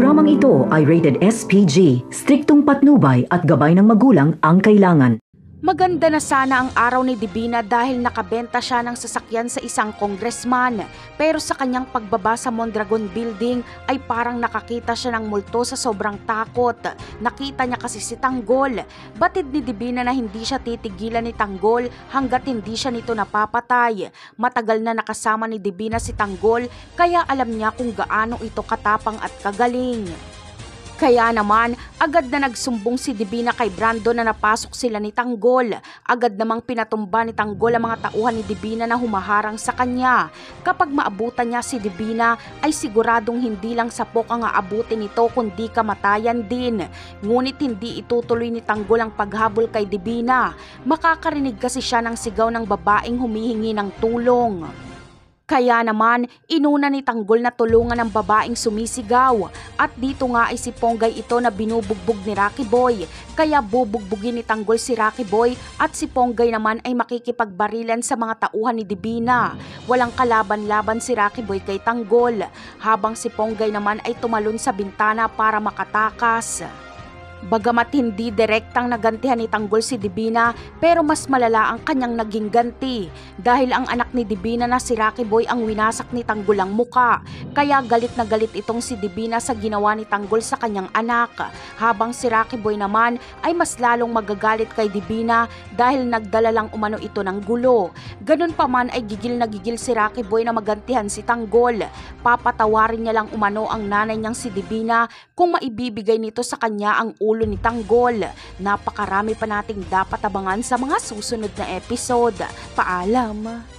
Programang ito ay rated SPG, striktong patnubay at gabay ng magulang ang kailangan. Maganda na sana ang araw ni Divina dahil nakabenta siya ng sasakyan sa isang congressman. Pero sa kanyang pagbaba sa Mondragon Building ay parang nakakita siya ng multo sa sobrang takot. Nakita niya kasi si Tanggol. Batid ni Divina na hindi siya titigilan ni Tanggol hanggat hindi siya nito napapatay. Matagal na nakasama ni Divina si Tanggol kaya alam niya kung gaano ito katapang at kagaling. Kaya naman, agad na nagsumbong si Divina kay Brando na napasok sila ni Tanggol. Agad namang pinatumba ni Tanggol ang mga tauhan ni Divina na humaharang sa kanya. Kapag maabutan niya si Divina, ay siguradong hindi lang sapok ang aabutin nito kundi kamatayan din. Ngunit hindi itutuloy ni Tanggol ang paghabol kay Divina. Makakarinig kasi siya ng sigaw ng babaeng humihingi ng tulong. Kaya naman, inuna ni Tanggol na tulungan ang babaeng sumisigaw. At dito nga ay si Ponggay ito na binubugbog ni Rocky Boy. Kaya bubugbugin ni Tanggol si Rocky Boy at si Ponggay naman ay makikipagbarilan sa mga tauhan ni Divina. Walang kalaban-laban si Rocky Boy kay Tanggol, habang si Ponggay naman ay tumalon sa bintana para makatakas. Bagamat hindi direktang nagantihan ni Tanggol si Divina, pero mas malala ang kanyang naging ganti dahil ang anak ni Divina na si Rocky Boy ang winasak ni Tanggol ang muka. Kaya galit na galit itong si Divina sa ginawa ni Tanggol sa kanyang anak, habang si Rocky Boy naman ay mas lalong magagalit kay Divina dahil nagdala lang umano ito ng gulo. Ganun pa man ay gigil na gigil si Rocky Boy na magantihan si Tanggol. Papatawarin niya lang umano ang nanay niyang si Divina kung maibibigay nito sa kanya ang ulo ni Tanggol. Napakarami pa nating dapat abangan sa mga susunod na episode. Paalam!